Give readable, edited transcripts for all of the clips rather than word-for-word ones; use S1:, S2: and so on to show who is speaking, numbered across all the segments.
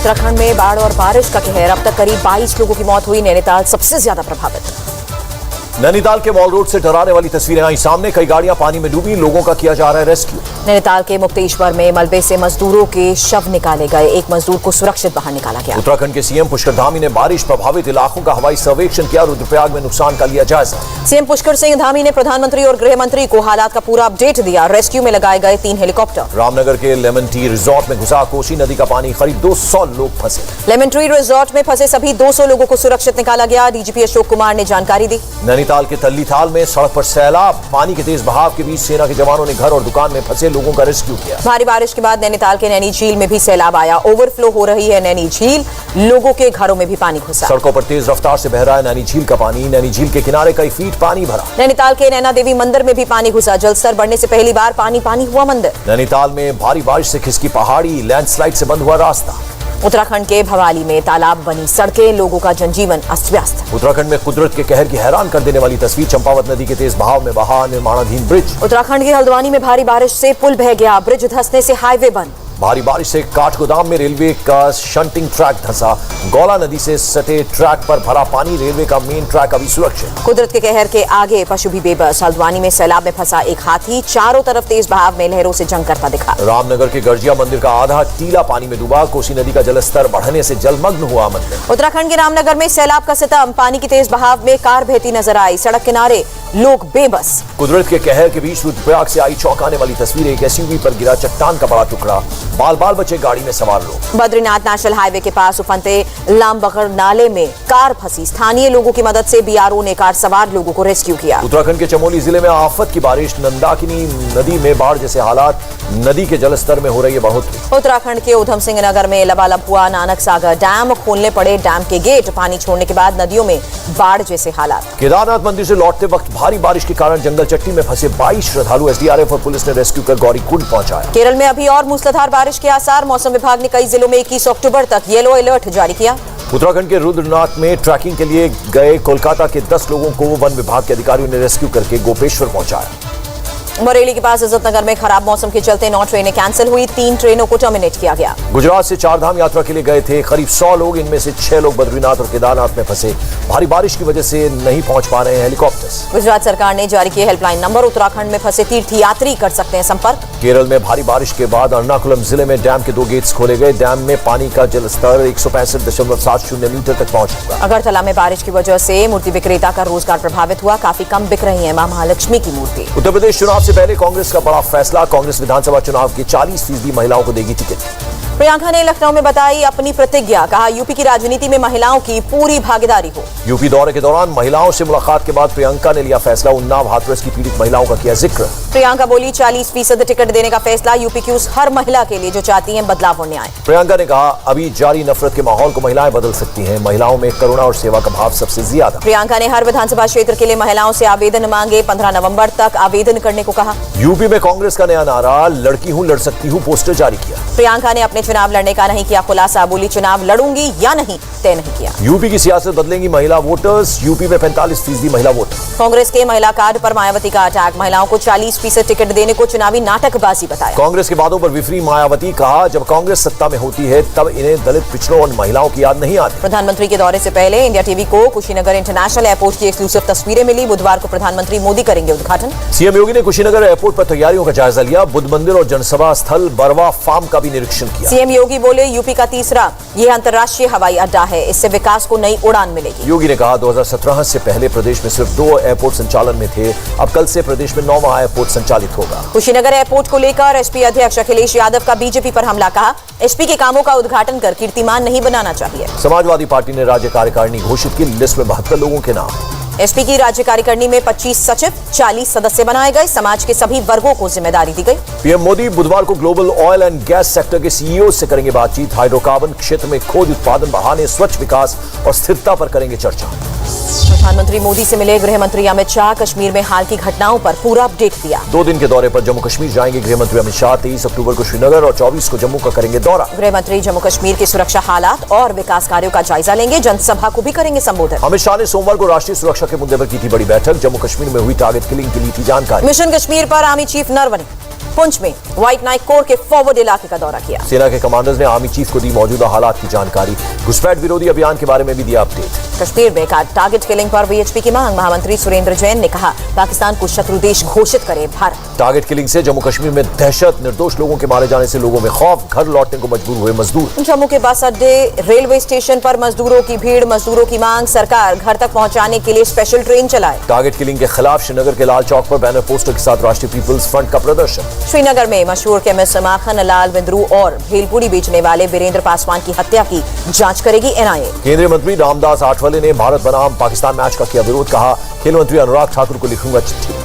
S1: उत्तराखंड में बाढ़ और बारिश का कहर, अब तक करीब 22 लोगों की मौत हुई। नैनीताल सबसे ज्यादा प्रभावित।
S2: नैनीताल के मॉल रोड से डराने वाली तस्वीरें आई सामने। कई गाड़ियां पानी में डूबी, लोगों का किया जा रहा है रेस्क्यू।
S1: नैनीताल के मुक्तेश्वर में मलबे से मजदूरों के शव निकाले गए, एक मजदूर को सुरक्षित बाहर निकाला गया।
S2: उत्तराखंड के सीएम पुष्कर धामी ने बारिश प्रभावित इलाकों का हवाई सर्वेक्षण किया, रुद्रप्रयाग में नुकसान का लिया जायजा।
S1: सीएम पुष्कर सिंह धामी ने प्रधानमंत्री और गृह मंत्री को हालात का पूरा अपडेट दिया। रेस्क्यू में लगाए गए 3 हेलीकॉप्टर।
S2: रामनगर के लेमन ट्री रिजॉर्ट में घुसा कोसी नदी का पानी, करीब 200 लोग फंसे।
S1: लेमन ट्री रिजॉर्ट में फंसे सभी 200 लोगों को सुरक्षित निकाला गया, डीजीपी अशोक कुमार ने जानकारी दी।
S2: नैनीताल के तल्लीथाल में सड़क पर सैलाब, पानी के तेज बहाव के बीच सेना के जवानों ने घर और दुकान में फंसे लोगों का रेस्क्यू किया।
S1: भारी बारिश के बाद नैनीताल के नैनी झील में भी सैलाब आया, ओवरफ्लो हो रही है नैनी झील, लोगों के घरों में भी पानी घुसा।
S2: सड़कों पर तेज रफ्तार से बह रहा है नैनी झील का पानी, नैनी झील के किनारे कई फीट पानी भरा।
S1: नैनीताल के नैना देवी मंदिर में भी पानी घुसा, जलस्तर बढ़ने से पहली बार पानी पानी हुआ मंदिर।
S2: नैनीताल में भारी बारिश से खिसकी पहाड़ी, लैंडस्लाइड से बंद हुआ रास्ता।
S1: उत्तराखंड के भवाली में तालाब बनी सड़कें, लोगों का जनजीवन अस्त व्यस्त।
S2: उत्तराखंड में कुदरत के कहर की हैरान कर देने वाली तस्वीर, चंपावत नदी के तेज बहाव में बहा निर्माणाधीन ब्रिज।
S1: उत्तराखंड के हल्द्वानी में भारी बारिश से पुल बह गया, ब्रिज धंसने से हाईवे बंद।
S2: भारी बारिश से काठगोदाम में रेलवे का शंटिंग ट्रैक धंसा, गौला नदी से सटे ट्रैक पर भरा पानी, रेलवे का मेन ट्रैक अभी सुरक्षित।
S1: कुदरत के कहर के आगे पशु भी बेबस, हल्द्वानी में सैलाब में फंसा एक हाथी, चारों तरफ तेज बहाव में लहरों से जंग करता दिखा।
S2: रामनगर के गर्जिया मंदिर का आधा टीला पानी में डूबा, कोसी नदी का जलस्तर बढ़ने से जलमग्न हुआ मंदिर।
S1: उत्तराखंड के रामनगर में सैलाब का सितम, पानी की तेज बहाव में कार बहती नजर आई, सड़क किनारे लोग बेबस।
S2: कुदरत के कहर के बीच रुद्रप्रयाग से आई चौंकाने वाली तस्वीर, एक एसयूवी पर गिरा चट्टान का बड़ा टुकड़ा, बाल बाल बचे गाड़ी में सवार लोग।
S1: बद्रीनाथ नेशनल हाईवे के पास उफनते लामबगड़ नाले में कार फंसी, स्थानीय लोगों की मदद से बीआरओ ने कार सवार लोगों को रेस्क्यू किया।
S2: उत्तराखंड के चमोली जिले में आफत की बारिश, नंदाकिनी नदी में बाढ़ जैसे हालात, नदी के जलस्तर में हो रही है बढ़ोतरी।
S1: उत्तराखंड के उधम सिंह नगर में लबालब हुआ नानक सागर डैम, खोलने पड़े डैम के गेट, पानी छोड़ने के बाद नदियों में बाढ़ जैसे हालात।
S2: केदारनाथ मंदिर से लौटते वक्त भारी बारिश के कारण जंगल चट्टी में फंसे 22 श्रद्धालु, एसडीआरएफ और पुलिस ने रेस्क्यू कर गौरीकुंड पहुंचाया।
S1: केरल में अभी और मूसलाधार बारिश के आसार, मौसम विभाग ने कई जिलों में 21 अक्टूबर तक येलो अलर्ट जारी किया।
S2: उत्तराखंड के रुद्रनाथ में ट्रैकिंग के लिए गए कोलकाता के 10 लोगों को वन विभाग के अधिकारियों ने रेस्क्यू करके गोपेश्वर पहुंचाया।
S1: बरेली के पास इज्जतनगर में खराब मौसम के चलते 9 ट्रेनें कैंसिल हुई, 3 ट्रेनों को टर्मिनेट किया गया।
S2: गुजरात से 4 धाम यात्रा के लिए गए थे करीब 100 लोग, इनमें से 6 लोग बद्रीनाथ और केदारनाथ में फंसे, भारी बारिश की वजह से नहीं पहुंच पा रहे हैं हेलीकॉप्टर्स।
S1: गुजरात सरकार ने जारी किए हेल्पलाइन नंबर, उत्तराखंड में फंसे तीर्थयात्री कर सकते हैं संपर्क।
S2: केरल में भारी बारिश के बाद एर्नाकुलम जिले में डैम के 2 गेट्स खोले गए, डैम में पानी का जलस्तर 165.70 मीटर तक पहुंच चुका।
S1: अगरतला में बारिश की वजह से मूर्ति विक्रेता का रोजगार प्रभावित हुआ, काफी कम बिक रही है मां महालक्ष्मी की मूर्ति।
S2: उत्तर प्रदेश चुनाव से पहले कांग्रेस का बड़ा फैसला, कांग्रेस विधानसभा चुनाव की 40% महिलाओं को देगी टिकट।
S1: प्रियंका ने लखनऊ में बताई अपनी प्रतिज्ञा, कहा यूपी की राजनीति में महिलाओं की पूरी भागीदारी हो।
S2: यूपी दौरे के दौरान महिलाओं से मुलाकात के बाद प्रियंका ने लिया फैसला, उन्नाव हाथरस की पीड़ित महिलाओं का किया जिक्र।
S1: प्रियंका बोली 40% टिकट देने का फैसला यूपी की उस हर महिला के लिए जो चाहती है बदलाव और न्याय।
S2: प्रियंका ने कहा अभी जारी नफरत के माहौल को महिलाएं बदल सकती हैं, महिलाओं में करुणा और सेवा का भाव सबसे ज्यादा।
S1: प्रियंका ने हर विधानसभा क्षेत्र के लिए महिलाओं से आवेदन मांगे, 15 नवंबर तक आवेदन करने को कहा।
S2: यूपी में कांग्रेस का नया नारा, लड़की हूं लड़ सकती हूं, पोस्टर जारी किया।
S1: प्रियंका ने अपने चुनाव लड़ने का नहीं किया खुलासा, बोली चुनाव लड़ूंगी या नहीं तय नहीं किया।
S2: यूपी की सियासत बदलेंगी महिला वोटर्स, यूपी में 45% महिला वोटर।
S1: कांग्रेस के महिला कार्ड पर मायावती का अटैक, महिलाओं को 40% टिकट देने को चुनावी नाटकबाजी बताया।
S2: कांग्रेस के वादों पर विफरी मायावती, कहा जब कांग्रेस सत्ता में होती है तब इन्हें दलित पिछड़ों और महिलाओं की याद नहीं आती।
S1: प्रधानमंत्री के दौरे से पहले इंडिया टीवी को कुशीनगर इंटरनेशनल एयरपोर्ट की एक्सक्लूसिव तस्वीरें मिली, बुधवार को प्रधानमंत्री मोदी करेंगे उद्घाटन।
S2: सीएम योगी ने कुशीनगर एयरपोर्ट पर तैयारियों का जायजा लिया, बुद्ध मंदिर और जनसभा स्थल बरवा फार्म का भी निरीक्षण किया।
S1: सीएम योगी बोले यूपी का तीसरा यह अंतर्राष्ट्रीय हवाई अड्डा है, इससे विकास को नई उड़ान मिलेगी।
S2: योगी ने कहा 2017 से पहले प्रदेश में सिर्फ 2 एयरपोर्ट संचालन में थे, अब कल से प्रदेश में 9वां एयरपोर्ट संचालित होगा।
S1: कुशीनगर एयरपोर्ट को लेकर एसपी अध्यक्ष अखिलेश यादव का बीजेपी पर हमला, कहा एसपी के कामों का उद्घाटन कर कीर्तिमान नहीं बनाना चाहिए।
S2: समाजवादी पार्टी ने राज्य कार्यकारिणी घोषित की, लिस्ट में 72 लोगों के नाम।
S1: एसपी की राज्य कार्यकारिणी में 25 सचिव, 40 सदस्य बनाए गए, समाज के सभी वर्गों को जिम्मेदारी दी गई।
S2: पीएम मोदी बुधवार को global oil and gas sector के सीईओ से करेंगे बातचीत, हाइड्रोकार्बन क्षेत्र में खोज उत्पादन बढ़ाने, स्वच्छ विकास और स्थिरता पर करेंगे चर्चा।
S1: प्रधानमंत्री मोदी से मिले गृह मंत्री अमित शाह, कश्मीर में हाल की घटनाओं पर पूरा अपडेट दिया।
S2: 2 दिन के दौरे पर जम्मू कश्मीर जाएंगे गृह मंत्री अमित शाह, 23 अक्टूबर को श्रीनगर और 24 को जम्मू का करेंगे दौरा।
S1: गृह मंत्री जम्मू कश्मीर के सुरक्षा हालात और विकास कार्यों का जायजा लेंगे, जनसभा को भी करेंगे संबोधित।
S2: अमित शाह ने सोमवार को राष्ट्रीय सुरक्षा के मुद्दे पर की थी बड़ी बैठक, जम्मू कश्मीर में हुई टारगेट किलिंग की ली थी जानकारी।
S1: मिशन कश्मीर पर आर्मी चीफ नरवणे। पुंछ में व्हाइट नाइट कोर के फॉरवर्ड इलाके का दौरा किया।
S2: सेना के कमांडर्स ने आर्मी चीफ को दी मौजूदा हालात की जानकारी। घुसपैठ विरोधी अभियान के बारे में भी दिया अपडेट।
S1: कश्मीर में टारगेट किलिंग पर वीएचपी की मांग। महामंत्री सुरेंद्र जैन ने कहा पाकिस्तान को शत्रु देश घोषित करे भारत।
S2: टारगेट किलिंग से जम्मू कश्मीर में दहशत, निर्दोष लोगों के मारे जाने से लोगों में खौफ, घर लौटने को मजबूर हुए मजदूर।
S1: जम्मू के बस अड्डे, रेलवे स्टेशन पर मजदूरों की भीड़, मजदूरों की मांग सरकार घर तक पहुंचाने के लिए स्पेशल ट्रेन चलाए।
S2: टारगेट किलिंग के खिलाफ श्रीनगर के लाल चौक पर बैनर पोस्टर के साथ राष्ट्रीय पीपल्स फ्रंट का प्रदर्शन।
S1: श्रीनगर में मशहूर केमिस्ट माखन लाल विंद्रू और भेलपुरी बेचने वाले वीरेंद्र पासवान की हत्या की जांच करेगी एनआईए।
S2: केंद्रीय मंत्री रामदास आठवले ने भारत बनाम पाकिस्तान मैच का किया विरोध। कहा खेल मंत्री अनुराग ठाकुर को लिखूंगा चिट्ठी।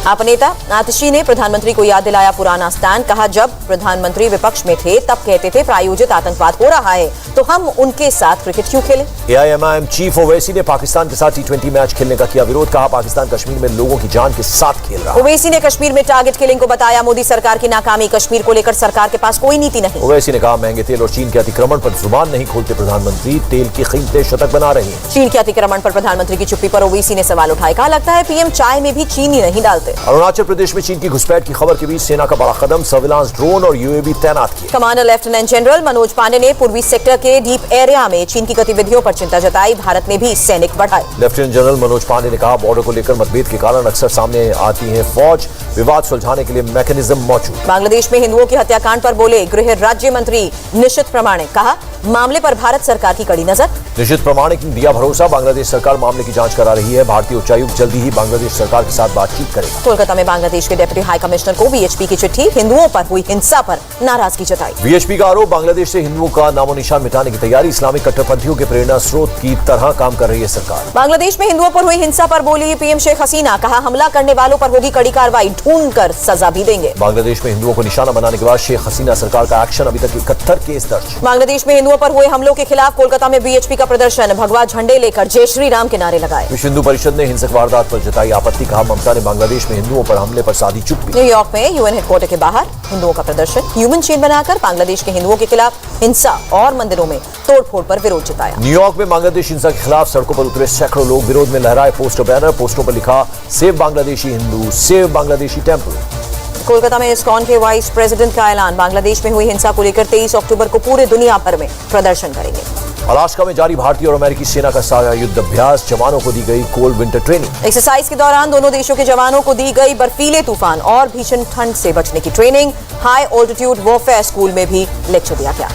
S1: आप नेता आतिशी ने प्रधानमंत्री को याद दिलाया पुराना स्टैंड। कहा जब प्रधानमंत्री विपक्ष में थे तब कहते थे प्रायोजित आतंकवाद हो रहा है तो हम उनके साथ क्रिकेट क्यों खेलें।
S2: एआईएमआईएम चीफ ओवैसी ने पाकिस्तान के साथ टी20 मैच खेलने का किया विरोध। कहा पाकिस्तान कश्मीर में लोगों की जान के साथ खेल रहा है।
S1: ओवैसी ने कश्मीर में टारगेट किलिंग को बताया मोदी सरकार की नाकामी। कश्मीर को लेकर सरकार के पास कोई नीति नहीं।
S2: ओवैसी ने कहा महंगे तेल और चीन के अतिक्रमण पर जुबान नहीं खोलते प्रधानमंत्री, तेल की कीमतें शतक बना रही हैं।
S1: चीन के अतिक्रमण पर प्रधानमंत्री की चुप्पी पर ओवैसी ने सवाल उठाए। कहा लगता है पीएम चाय में भी चीनी नहीं डालते।
S2: अरुणाचल प्रदेश में चीन की घुसपैठ की खबर के बीच सेना का बड़ा कदम, सर्विलांस ड्रोन और यूएवी तैनात किए।
S1: Commander lieutenant general Manoj Pandey ने पूर्वी सेक्टर के डीप एरिया में चीन की गतिविधियों पर चिंता जताई। भारत ने भी सैनिक बढ़ाए।
S2: लेफ्टिनेंट जनरल मनोज पांडे ने कहा बॉर्डर को लेकर मतभेद के कारण अक्सर सामने आती है फौज, विवाद सुलझाने के लिए मैकेनिज्म मौजूद।
S1: बांग्लादेश में हिंदुओं की हत्याकांड पर बोले गृह राज्य मंत्री निशित प्रमाणिक। कहा मामले पर भारत सरकार की कड़ी नजर।
S2: निशित प्रमाणिक ने दिया भरोसा बांग्लादेश सरकार मामले की जांच करा रही है। भारतीय उच्चायुक्त जल्दी ही बांग्लादेश सरकार के साथ बातचीत करेगा।
S1: कोलकाता में बांग्लादेश के डिप्टी हाई कमिश्नर को वीएचपी की चिट्ठी। हिंदुओं पर हुई हिंसा पर नाराजगी जताई।
S2: वीएचपी का आरोप बांग्लादेश से हिंदुओं का नामो निशान मिटाने की तैयारी। इस्लामिक कट्टरपंथियों के प्रेरणा स्रोत की तरह काम कर रही है सरकार।
S1: बांग्लादेश में हिंदुओं पर हुई हिंसा पर बोली पीएम शेख हसीना। कहा हमला करने वालों पर होगी कड़ी कार्रवाई, ढूंढकर सजा भी देंगे।
S2: बांग्लादेश में हिंदुओं को निशाना बनाने के बाद शेख हसीना सरकार का एक्शन, अभी तक 71 केस दर्ज।
S1: बांग्लादेश में हिंदुओं पर हुए हमलों के खिलाफ कोलकाता में वीएचपी का प्रदर्शन। भगवा झंडे लेकर जय श्री राम के नारे लगाए।
S2: विश्व हिंदू परिषद ने हिंसक वारदात पर जताई आपत्ति। कहा ममता ने बांग्लादेश में हिंदुओं पर हमले पर साधी चुप्पी।
S1: न्यूयॉर्क में यूएन हेडक्वार्टर के बाहर हिंदुओं का प्रदर्शन। ह्यूमन चेन बनाकर बांग्लादेश के हिंदुओं के खिलाफ हिंसा और मंदिरों में तोड़फोड़ पर विरोध जताया।
S2: न्यूयॉर्क में बांग्लादेश हिंसा के खिलाफ सड़कों पर उतरे सैकड़ों लोग। विरोध में लहराए पोस्टर बैनर। पोस्टरों पर लिखा save Bangladeshi Hindu, save Bangladeshi temple.
S1: Kolkata में इस्कॉन के वाइस प्रेसिडेंट का ऐलान। बांग्लादेश में हुई हिंसा को लेकर 23 अक्टूबर को पूरे दुनिया भर में प्रदर्शन करेंगे।
S2: अलास्का में जारी भारतीय और अमेरिकी सेना का साझा युद्ध अभ्यास। जवानों को दी गई कोल्ड विंटर ट्रेनिंग।
S1: एक्सरसाइज के दौरान दोनों देशों के जवानों को दी गई बर्फीले तूफान और भीषण ठंड से बचने की training. High altitude warfare school में भी लेक्चर दिया गया।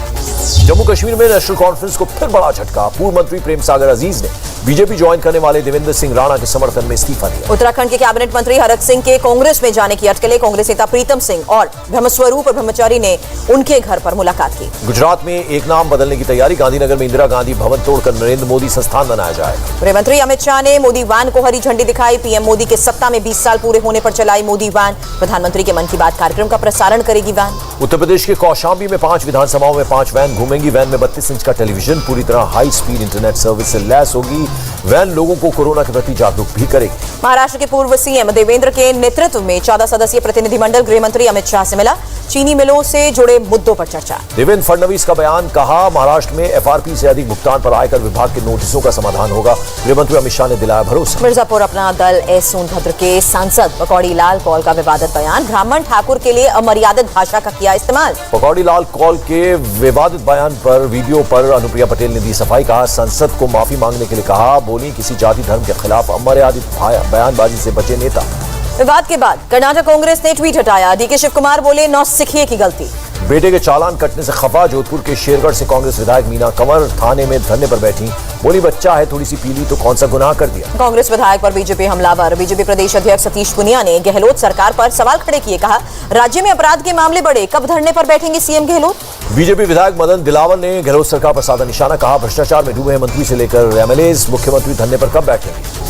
S2: जम्मू कश्मीर में नेशनल कॉन्फ्रेंस को फिर बड़ा झटका। पूर्व मंत्री प्रेम सागर अजीज ने बीजेपी ज्वाइन करने वाले देवेंद्र सिंह राणा के समर्थन में इस्तीफा दिया।
S1: उत्तराखंड के कैबिनेट मंत्री हरक सिंह के कांग्रेस में जाने की अटकलें। कांग्रेस नेता प्रीतम सिंह और ब्रह्मस्वरूप ब्रह्मचारी ने उनके घर पर मुलाकात की।
S2: गुजरात में एक नाम बदलने की तैयारी। गांधीनगर में इंदिरा गांधी भवन तोड़कर नरेंद्र मोदी संस्थान बनाया जाएगा।
S1: गृह मंत्री अमित शाह ने मोदी वैन को हरी झंडी दिखाई। पीएम मोदी के सत्ता में 20 साल पूरे होने पर चलाई मोदी वैन। प्रधानमंत्री के मन की बात कार्यक्रम का प्रसारण करेगी वैन।
S2: उत्तर प्रदेश के कौशाम्बी में 5 विधानसभाओं में 5 वैन घूमेंगी। वैन में 32 इंच का टेलीविजन, पूरी तरह हाई स्पीड इंटरनेट सर्विस से लैस होगी। वैन लोगों को कोरोना के प्रति जागरूक भी करेगी।
S1: महाराष्ट्र के पूर्व सीएम देवेंद्र के नेतृत्व में 14 सदस्यीय प्रतिनिधिमंडल गृह मंत्री अमित शाह से मिला। चीनी मिलों से जुड़े मुद्दों पर चर्चा।
S2: देवेंद्र फडणवीस का बयान। कहा महाराष्ट्र में एफआरपी से अधिक भुगतान पर आयकर विभाग के नोटिसों का समाधान होगा। गृह मंत्री अमित शाह ने दिलाया भरोसा।
S1: मिर्जापुर अपना दल एस सोनभद्र के सांसद पकौड़ी लाल कौल का विवादित बयान। ब्राह्मण ठाकुर के लिए अमर्यादित भाषा का किया इस्तेमाल।
S2: पकौड़ी लाल कौल के विवादित बयान पर वीडियो पर अनुप्रिया पटेल ने दी सफाई। कहा संसद को माफी मांगने के लिए कहा। बोली किसी जाति धर्म के खिलाफ अमर्यादित बयानबाजी से बचे नेता।
S1: विवाद के बाद कर्नाटक कांग्रेस ने ट्वीट हटाया। डीके शिव कुमार बोले नौसिखिए की गलती।
S2: बेटे के चालान कटने से खफा। जोधपुर के शेरगढ़ से कांग्रेस विधायक मीना कंवर थाने में धरने पर बैठी। बोली बच्चा है, थोड़ी सी पीली तो कौन सा गुनाह कर दिया।
S1: कांग्रेस विधायक पर बीजेपी हमलावर। बीजेपी प्रदेश अध्यक्ष सतीश पुनिया ने गहलोत सरकार पर सवाल खड़े किए। कहा राज्य में अपराध के मामले बढ़े, कब धरने पर बैठेंगे सीएम गहलोत।
S2: बीजेपी विधायक मदन दिलावर ने गहलोत सरकार पर साधा निशाना। कहा भ्रष्टाचार में डूबे हैं मंत्री से लेकर एमएलएज। मुख्यमंत्री धरने पर कब बैठेंगे।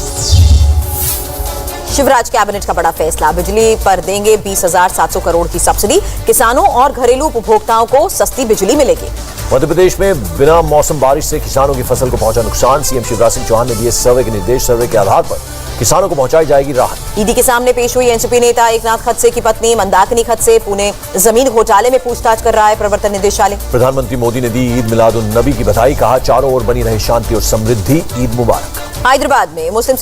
S1: शिवराज कैबिनेट का बड़ा फैसला। बिजली पर देंगे 20,700 करोड़ की सब्सिडी। किसानों और घरेलू उपभोक्ताओं को सस्ती बिजली मिलेगी।
S2: मध्य प्रदेश में बिना मौसम बारिश से किसानों की फसल को पहुंचा नुकसान। सीएम शिवराज सिंह चौहान ने दिए सर्वे के निर्देश। सर्वे के आधार पर किसानों को पहुंचाई जाएगी राहत।
S1: ईडी के सामने पेश हुई एनसीपी नेता एकनाथ खडसे की पत्नी मंदाकिनी खडसे। पुणे जमीन घोटाले में पूछताछ कर रहा है प्रवर्तन निदेशालय।
S2: प्रधानमंत्री मोदी ने दी ईद मिलाद उन नबी की बधाई। कहा चारों ओर बनी रहे शांति और समृद्धि। ईद मुबारक।
S1: हैदराबाद में मुस्लिम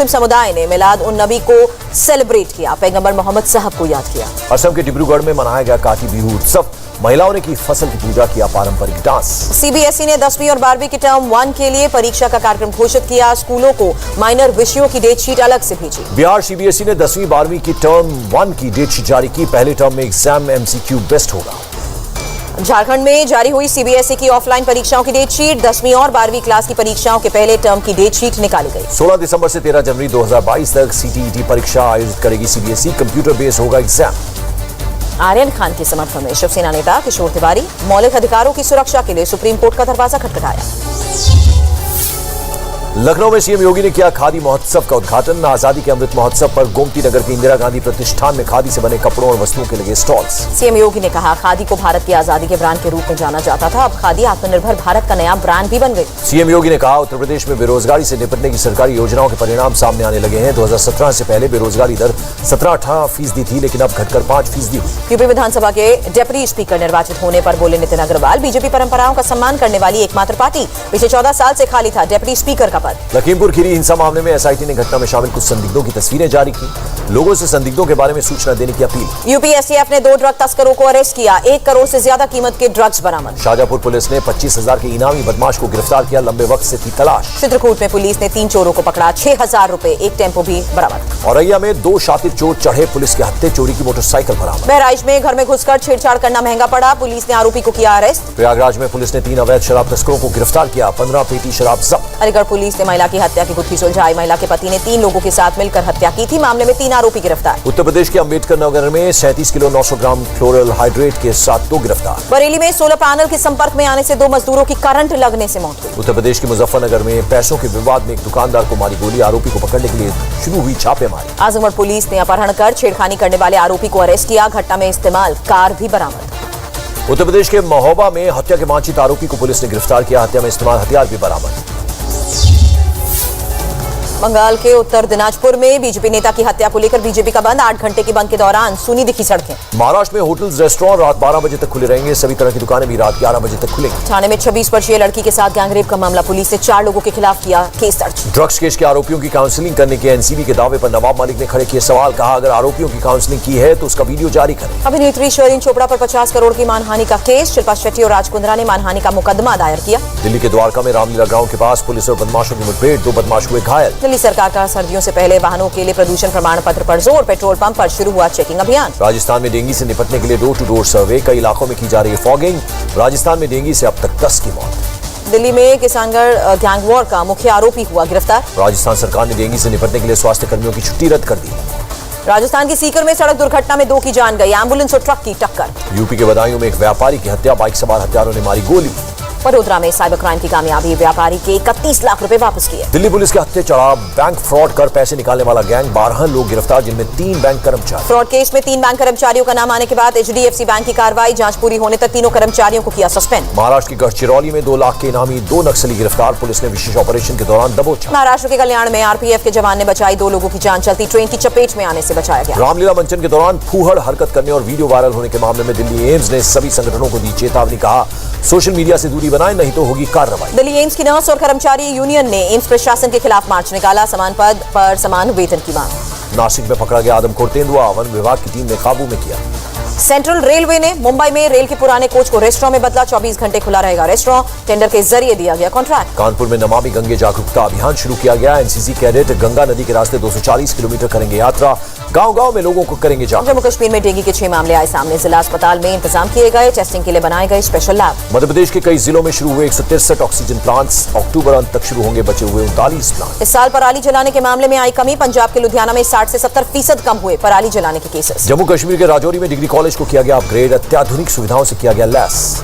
S1: समुदाय ने मिलाद उन नबी को सेलिब्रेट किया, पैगंबर मोहम्मद साहब को याद किया।
S2: असम के डिब्रूगढ़ में मनाया गया काटी बिहू उत्सव, महिलाओं ने की फसल की पूजा, किया पारंपरिक डांस।
S1: सीबीएसई ने 10वीं और 12वीं की टर्म 1 के लिए परीक्षा का कार्यक्रम घोषित किया, स्कूलों को माइनर विषयों की डेट शीट अलग से भेजी।
S2: बिहार सीबीएसई ने 10वीं 12वीं की टर्म 1 की डेट शीट जारी की, पहले टर्म में एग्जाम MCQ बेस्ट होगा।
S1: झारखंड में जारी हुई सीबीएसई की ऑफलाइन परीक्षाओं की डेट शीट, 10वीं और 12वीं क्लास की परीक्षाओं के पहले टर्म की डेट शीट निकाली गई।
S2: 16 दिसंबर से 13 जनवरी 2022 तक CTET परीक्षा आयोजित करेगी सीबीएसई, कंप्यूटर बेस्ड होगा एग्जाम।
S1: आर्यन खान के समर्थन में शिवसेना नेता किशोर तिवारी, मौलिक अधिकारों की सुरक्षा के लिए सुप्रीम कोर्ट का दरवाजा खटखटाया।
S2: लखनऊ में सीएम योगी ने किया खादी महोत्सव का उद्घाटन, आजादी के अमृत महोत्सव पर गोमती नगर के इंदिरा गांधी प्रतिष्ठान में खादी से बने कपड़ों और वस्तुओं के लगे स्टॉल्स।
S1: सीएम योगी ने कहा, खादी को भारत की आजादी के ब्रांड के रूप में जाना जाता था, अब खादी आत्मनिर्भर भारत का नया ब्रांड भी बन गई।
S2: सीएम योगी ने कहा, उत्तर प्रदेश में बेरोजगारी से निपटने की सरकारी योजनाओं के परिणाम सामने आने लगे हैं। 2017 से पहले बेरोजगारी दर 17-18% थी, लेकिन अब घटकर 5% हुई।
S1: यूपी विधानसभा के डेप्यूटी स्पीकर निर्वाचित होने पर बोले नितिन अग्रवाल, बीजेपी परंपराओं का सम्मान करने वाली एकमात्र पार्टी, पिछले 14 साल से खाली था डेप्यूटी स्पीकर का पद।
S2: लखीमपुर खीरी हिंसा मामले में एसआईटी ने घटना में शामिल कुछ संदिग्धों की तस्वीरें जारी की, लोगों से संदिग्धों के बारे में सूचना देने की अपील।
S1: यूपी एसटीएफ ने 2 ड्रग तस्करों को अरेस्ट किया, 1 करोड़ से ज्यादा कीमत के ड्रग्स बरामद।
S2: शाजापुर पुलिस ने 25,000 के इनामी बदमाश को गिरफ्तार किया, लंबे वक्त से थी तलाश।
S1: चित्रकूट में पुलिस ने 3 चोरों को पकड़ा, 6,000 रुपए, 1 टेम्पो भी बरामद।
S2: औरैया में 2 शातिर चोर चढ़े, पुलिस के हत्थे, चोरी की मोटरसाइकिल बरामद।
S1: बहराइच में घर में घुसकर छेड़छाड़ करना महंगा पड़ा, पुलिस ने आरोपी को किया अरेस्ट।
S2: प्रयागराज में पुलिस ने 3 अवैध शराब तस्करों को गिरफ्तार किया, 15 पेटी शराब जब्त।
S1: अलीगढ़ पुलिस ने महिला की हत्या की गुत्थी सुलझाई, महिला के पति ने 3 लोगों के साथ मिलकर हत्या की थी, मामले में 3 आरोपी गिरफ्तार।
S2: उत्तर प्रदेश के अंबेडकर नगर में 37 किलो 900 ग्राम क्लोरल हाइड्रेट के साथ 2 गिरफ्तार।
S1: बरेली में सोलर पैनल के संपर्क में आने से 2 मजदूरों की करंट लगने से मौत हुई।
S2: उत्तर प्रदेश के मुजफ्फरनगर में पैसों के विवाद में एक दुकानदार को मारी गोली, आरोपी को पकड़ने के लिए शुरू हुई छापेमारी।
S1: आजमगढ़ पुलिस ने अपहरण कर छेड़खानी करने वाले आरोपी को अरेस्ट किया, घटना में इस्तेमाल कार भी बरामद।
S2: उत्तर प्रदेश के महोबा में हत्या के वांछित आरोपी को पुलिस ने गिरफ्तार किया, हत्या में इस्तेमाल हथियार भी बरामद।
S1: बंगाल के उत्तर दिनाजपुर में बीजेपी नेता की हत्या को लेकर बीजेपी का बंद, 8 घंटे के बंद के दौरान सूनी दिखी सड़कें।
S2: महाराष्ट्र में होटल्स रेस्टोरेंट रात 12 बजे तक खुले रहेंगे, सभी तरह की दुकानें भी रात 11 बजे तक खुलेंगी।
S1: थाने में 26 वर्षीय लड़की के साथ गैंगरेप का मामला, पुलिस ने 4 लोगों के खिलाफ किया केस दर्ज।
S2: ड्रग्स केस के आरोपियों की काउंसलिंग करने के एनसीबी के दावे पर नवाब मलिक ने खड़े किए सवाल, कहा अगर आरोपियों की काउंसलिंग की है तो उसका वीडियो जारी करें।
S1: अभिनेत्री शर्लिन चोपड़ा पर 50 करोड़ की मानहानि का केस, शिल्पा शेट्टी और राज कुंद्रा ने मानहानि का मुकदमा दायर किया।
S2: दिल्ली के द्वारका में रामलीला ग्राउंड के पास पुलिस और बदमाशों की मुठभेड़, 2 बदमाश हुए घायल।
S1: दिल्ली सरकार का सर्दियों से पहले वाहनों के लिए प्रदूषण प्रमाण पत्र पर जोर, पेट्रोल पंप पर शुरू हुआ चेकिंग अभियान।
S2: राजस्थान में डेंगू से निपटने के लिए डोर टू डोर सर्वे, कई इलाकों में की जा रही है फॉगिंग। राजस्थान में डेंगू से अब तक 10 की मौत।
S1: दिल्ली में किसानगढ़ गैंगवॉर का मुख्य आरोपी हुआ गिरफ्तार।
S2: राजस्थान सरकार ने डेंगू से निपटने के लिए स्वास्थ्य कर्मियों की छुट्टी रद्द कर दी।
S1: राजस्थान की सीकर में सड़क दुर्घटना में 2 की जान गई, एम्बुलेंस और ट्रक की टक्कर।
S2: यूपी के बदायूं में एक व्यापारी की हत्या, बाइक सवार हत्यारों ने मारी गोली।
S1: वडोदरा में साइबर क्राइम की कामयाबी, व्यापारी के 31 लाख रुपए वापस किए।
S2: दिल्ली पुलिस के हत्थे चढ़ा बैंक फ्रॉड कर पैसे निकालने वाला गैंग, 12 लोग गिरफ्तार, जिनमें 3 बैंक कर्मचारी।
S1: फ्रॉड केस में 3 बैंक कर्मचारियों का नाम आने के बाद HDFC बैंक की कार्रवाई, जांच पूरी होने तक तीनों कर्मचारियों को किया सस्पेंड।
S2: महाराष्ट्र की गढ़चिरौली में 2 लाख के इनामी 2 नक्सली गिरफ्तार, पुलिस ने विशेष ऑपरेशन के दौरान दबोचा।
S1: महाराष्ट्र के कल्याण में RPF के जवान ने बचाई 2 लोगों की जान, चलती ट्रेन की चपेट में आने से बचाया गया।
S2: रामलीला मंचन के दौरान फूहड़ हरकत करने और वीडियो वायरल होने के मामले में दिल्ली एम्स ने सभी संगठनों को दी चेतावनी, कहा सोशल मीडिया से दूरी बनाएं नहीं तो होगी कार्रवाई।
S1: दिल्ली एम्स की नर्स और कर्मचारी यूनियन ने एम्स प्रशासन के खिलाफ मार्च निकाला, समान पद पर समान वेतन की मांग।
S2: नासिक में पकड़ा गया आदमखोर तेंदुआ, वन विभाग की टीम ने काबू में किया।
S1: सेंट्रल रेलवे ने मुंबई में रेल के पुराने कोच को रेस्टोरेंट में बदला, 24 घंटे खुला रहेगा रेस्टोरेंट, टेंडर के जरिए दिया गया कॉन्ट्रैक्ट।
S2: कानपुर में नमामि गंगे जागरूकता अभियान शुरू किया गया, एनसीसी कैडेट गंगा नदी के रास्ते 240 किलोमीटर करेंगे यात्रा, गांव-गांव में लोगों को करेंगे जागरूक।
S1: जम्मू कश्मीर में डेंगू के 6 मामले आए सामने, जिला अस्पताल में इंतजाम किए गए, टेस्टिंग के लिए बनाए गए स्पेशल लैब।
S2: मध्य प्रदेश के कई जिलों में शुरू हुए 163 ऑक्सीजन प्लांट्स, अक्टूबर अंत तक शुरू होंगे बचे हुए 39 प्लांट।
S1: इस साल पराली जलाने के मामले में आई कमी, पंजाब के लुधियाना में 60 से 70% कम हुए पराली जलाने के केसेस।
S2: जम्मू कश्मीर के राजौरी में डिग्री कॉलेज को किया गया अपग्रेड, अत्याधुनिक सुविधाओं से किया गया लैस।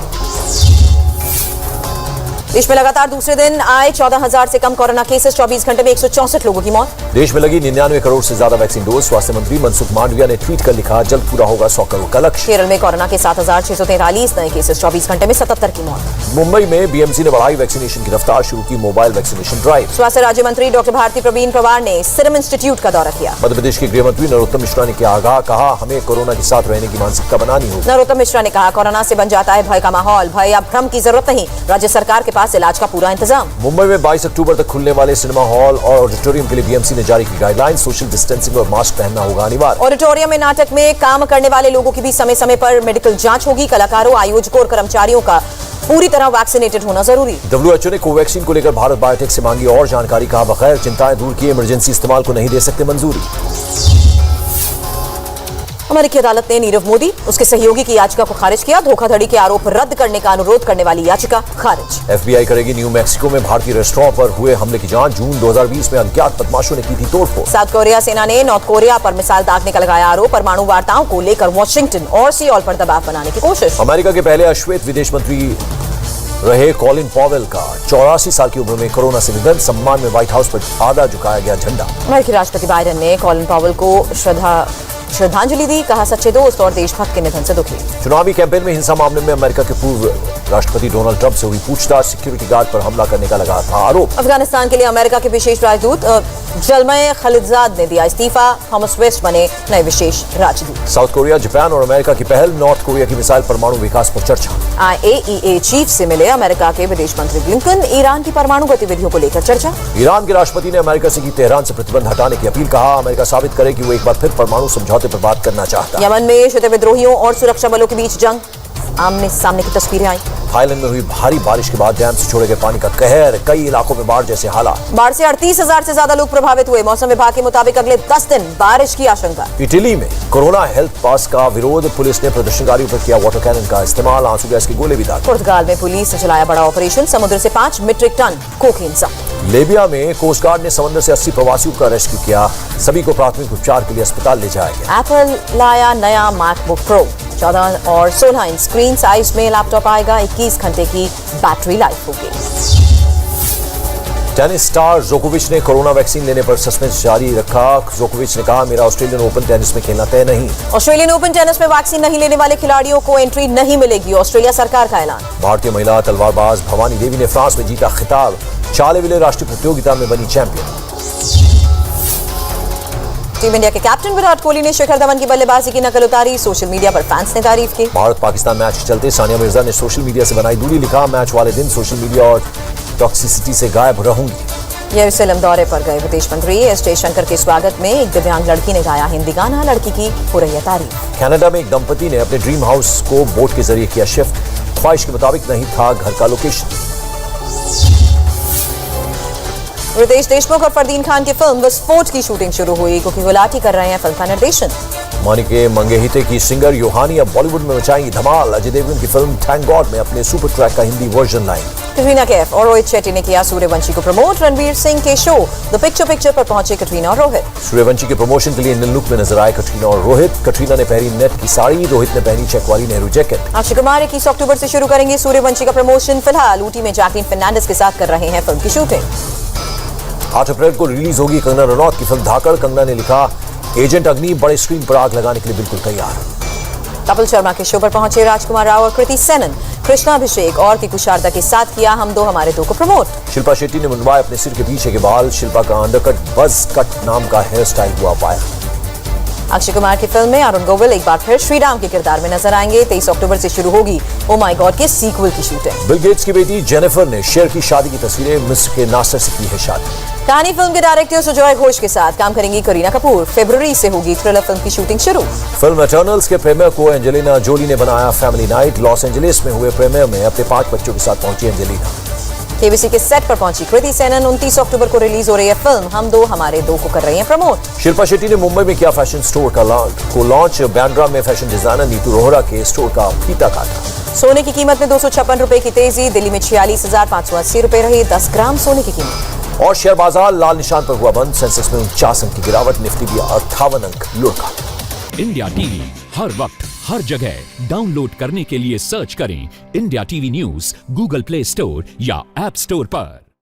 S1: देश में लगातार दूसरे दिन आए 14,000 से कम कोरोना केसेस, 24 घंटे में 164 लोगों की मौत।
S2: देश में लगी 99 करोड़ से ज्यादा वैक्सीन डोज, स्वास्थ्य मंत्री मनसुख मांडविया ने ट्वीट कर लिखा जल्द पूरा होगा 100 करोड़ का लक्ष्य।
S1: केरल में कोरोना के 7,643 नए केसेस, 24 घंटे में 77 की मौत।
S2: मुंबई में बीएमसी ने बढ़ाई वैक्सीनेशन की रफ्तार, शुरू की मोबाइल वैक्सीनेशन ड्राइव।
S1: स्वास्थ्य राज्य मंत्री डॉक्टर भारती प्रवीण पवार ने सीरम इंस्टीट्यूट का दौरा किया।
S2: मध्य प्रदेश के गृह मंत्री नरोत्तम मिश्रा ने किया आगाह, कहा हमें कोरोना के साथ रहने की मानसिकता बनानी होगी।
S1: नरोत्तम मिश्रा ने कहा कोरोना से बन जाता है भय का माहौल, भय या भ्रम की जरूरत नहीं, राज्य सरकार के पास पास इलाज का पूरा इंतजाम।
S2: मुंबई में 22 अक्टूबर तक खुलने वाले सिनेमा हॉल और ऑडिटोरियम के लिए बीएमसी ने जारी की गाइडलाइन। सोशल डिस्टेंसिंग और मास्क पहनना होगा अनिवार्य।
S1: ऑडिटोरियम में नाटक में काम करने वाले लोगों की भी समय समय पर मेडिकल जांच होगी। कलाकारों, आयोजकों और कर्मचारियों का पूरी तरह वैक्सीनेटेड होना जरूरी।
S2: WHO ने कोवैक्सीन को लेकर भारत बायोटेक से मांगी और जानकारी। कहा बगैर चिंताएं दूर किए इमरजेंसी इस्तेमाल को नहीं दे सकते मंजूरी।
S1: अमेरिकी अदालत ने नीरव मोदी, उसके सहयोगी की याचिका को खारिज किया। धोखाधड़ी के आरोप रद्द करने का अनुरोध करने वाली याचिका खारिज।
S2: FBI करेगी न्यू मैक्सिको में भारतीय रेस्टोरेंट पर हुए हमले की जांच। जून 2020 में अज्ञात बदमाशों ने की थी तोड़फोड़।
S1: साउथ कोरिया सेना ने नॉर्थ कोरिया पर मिसाइल दागने का लगाया आरोप। परमाणु वार्ताओं को लेकर वॉशिंगटन और सियोल पर दबाव बनाने की कोशिश।
S2: अमेरिका के पहले अश्वेत विदेश मंत्री रहे कॉलिन पॉवेल का 84 साल की उम्र में कोरोना से निधन। सम्मान में व्हाइट हाउस पर आधा झुकाया गया झंडा।
S1: अमेरिकी राष्ट्रपति बाइडेन ने कॉलिन पॉवेल को श्रद्धांजलि दी। कहा सच्चे दोस्त और देशभक्त के निधन से दुखी।
S2: चुनावी कैंपेन में हिंसा मामले में अमेरिका के पूर्व राष्ट्रपति डोनाल्ड ट्रंप से हुई पूछताछ। सिक्योरिटी गार्ड पर हमला करने का लगा था आरोप।
S1: अफगानिस्तान के लिए अमेरिका के विशेष राजदूत जलमय खलिलजाद ने दिया इस्तीफा। थॉमस वेस्ट बने नए विशेष राजदूत।
S2: साउथ कोरिया, जापान और अमेरिका की पहल। नॉर्थ कोरिया की मिसाइल परमाणु विकास पर चर्चा।
S1: IAEA चीफ से मिले अमेरिका के विदेश मंत्री ब्लिंकन। ईरान की परमाणु गतिविधियों को लेकर चर्चा।
S2: ईरान के राष्ट्रपति ने अमेरिका से की तेहरान से प्रतिबंध हटाने की अपील। कहा अमेरिका साबित करे कि वो एक बार फिर परमाणु समझौते पर बात करना चाहता है।
S1: यमन में शिते विद्रोहियों और सुरक्षा बलों के बीच जंग। आमने सामने की तस्वीरें आई।
S2: थाईलैंड में हुई भारी बारिश के बाद डैम से छोड़े गए पानी का कहर। कई इलाकों में बाढ़ जैसे हालात।
S1: बाढ़ से 38,000 से ज्यादा लोग प्रभावित हुए। मौसम विभाग के मुताबिक अगले 10 दिन बारिश की आशंका।
S2: इटली में कोरोना हेल्थ पास का विरोध। पुलिस ने प्रदर्शनकारियों पर किया वाटर कैनन का इस्तेमाल। आंसू गैस के गोले भी दागे।
S1: पुर्तगाल में पुलिस ने चलाया बड़ा ऑपरेशन। समुद्र से 5 मीट्रिक टन कोकीन जब्त।
S2: लीबिया में कोस्ट गार्ड ने समुद्र से 80 प्रवासियों का रेस्क्यू किया। सभी को प्राथमिक उपचार के लिए अस्पताल ले जाया गया।
S1: एप्पल लाया नया मैकबुक प्रो। 14 और 16 इंच स्क्रीन साइज में लैपटॉप आएगा। 21 घंटे की बैटरी लाइफ होगी।
S2: टेनिस स्टार जोकोविच ने कोरोना वैक्सीन लेने पर सस्पेंस जारी रखा। जोकोविच ने कहा मेरा ऑस्ट्रेलियन ओपन टेनिस में खेलना तय नहीं।
S1: ऑस्ट्रेलियन ओपन टेनिस में वैक्सीन नहीं लेने वाले खिलाड़ियों को एंट्री नहीं मिलेगी। ऑस्ट्रेलिया सरकार का ऐलान।
S2: भारतीय महिला तलवारबाज भवानी देवी ने फ्रांस में जीता खिताब। चालेविले राष्ट्रीय प्रतियोगिता में बनी चैंपियन।
S1: टीम इंडिया के कैप्टन विराट कोहली ने शिखर धवन की बल्लेबाजी की नकल उतारी। सोशल मीडिया पर फैंस ने तारीफ की।
S2: भारत पाकिस्तान मैच के चलते सानिया मिर्जा ने सोशल मीडिया से बनाई दूरी। लिखा मैच वाले दिन सोशल मीडिया और टॉक्सिसिटी से गायब रहूंगी।
S1: यरूशलेम दौरे पर गए विदेश मंत्री एस जयशंकर के स्वागत में एक दिव्यांग लड़की ने गाया हिंदी गाना। लड़की की हो रही है तारीफ।
S2: कनाडा में एक दंपति ने अपने ड्रीम हाउस को बोट के जरिए किया शिफ्ट। ख्वाहिश के मुताबिक नहीं था घर का लोकेशन।
S1: रितेश देशमुख और फरदीन खान की फिल्म विस्फोट की शूटिंग शुरू हुई। कुकी गुलाटी कर रहे हैं फिल्म का निर्देशन।
S2: मानिके मंगेहिते की सिंगर योहानी अब बॉलीवुड में मचाएंगी धमाल। अजय देवगन की फिल्म थैंक गॉड में अपने सुपर ट्रैक का हिंदी वर्जन लाएंगे। कटरीना
S1: कैफ और रोहित शेट्टी ने किया सूर्यवंशी को प्रमोट। रणवीर सिंह के शो द पिक्चर पर पहुंचे कटरीना और रोहित।
S2: सूर्यवंशी के प्रमोशन के लिए इंडियन लुक में नजर आए कटरीना और रोहित। कटरीना ने पहनी नेट की साड़ी, रोहित ने पहनी चेक वाली नेहरू जैकेट।
S1: अक्षय कुमार 21 अक्टूबर से शुरू करेंगे सूर्यवंशी का प्रमोशन। फिलहाल ऊटी में जैकलीन फर्नांडिस के साथ कर रहे हैं फिल्म की शूटिंग।
S2: 8 अप्रैल को रिलीज होगी कंगना रनौत की फिल्म धाकड़। कंगना ने लिखा एजेंट अग्नि बड़े स्क्रीन पर आग लगाने के लिए बिल्कुल तैयार।
S1: कपिल शर्मा के शो पर पहुंचे राजकुमार राव और कृति सेनन। कृष्णा अभिषेक और किकू शारदा के साथ किया हम दो हमारे दो को प्रमोट।
S2: शिल्पा शेट्टी ने मुंडवाए अपने सिर के पीछे के बाल। शिल्पा का अंडरकट बज कट नाम का हेयर स्टाइल हुआ पाया।
S1: अक्षय कुमार की फिल्म में अरुण गोविल एक बार फिर श्री राम के किरदार में नजर आएंगे। 23 अक्टूबर से शुरू होगी ओ माय गॉड के सीक्वल की शूटिंग।
S2: बिल गेट्स की बेटी जेनिफर ने शेयर की शादी की तस्वीरें। मिस्र के नासर से की है शादी।
S1: कहानी फिल्म के डायरेक्टर सुजॉय घोष के साथ काम करेंगी करीना कपूर। फरवरी से होगी थ्रिलर फिल्म की शूटिंग शुरू।
S2: फिल्म एटर्नल्स के प्रीमियर को एंजेलिना जोली ने बनाया फैमिली नाइट। लॉस एंजलिस में हुए प्रीमियर में अपने 5 बच्चों के साथ पहुंची एंजेलिना।
S1: केबीसी के सेट पर पहुंची कृति सेनन। 29 अक्टूबर को रिलीज हो रही है फिल्म हम दो हमारे दो को कर रही हैं प्रमोट।
S2: शिल्पा शेट्टी ने मुंबई में किया फैशन स्टोर का लॉन्च। बांद्रा में फैशन डिजाइनर नीतू रोहरा के स्टोर का फीता काटा।
S1: सोने की कीमत में 256 रुपए की तेजी। दिल्ली में 46,580 रुपए रही 10 ग्राम सोने की कीमत।
S2: और शेयर बाजार लाल निशान पर हुआ बंद। सेंसेक्स में 49 अंक की गिरावट। निफ्टी भी 58 अंक लुढ़का।
S3: इंडिया टीवी हर वक्त हर जगह डाउनलोड करने के लिए सर्च करें India TV news Google play store या ऐप स्टोर पर।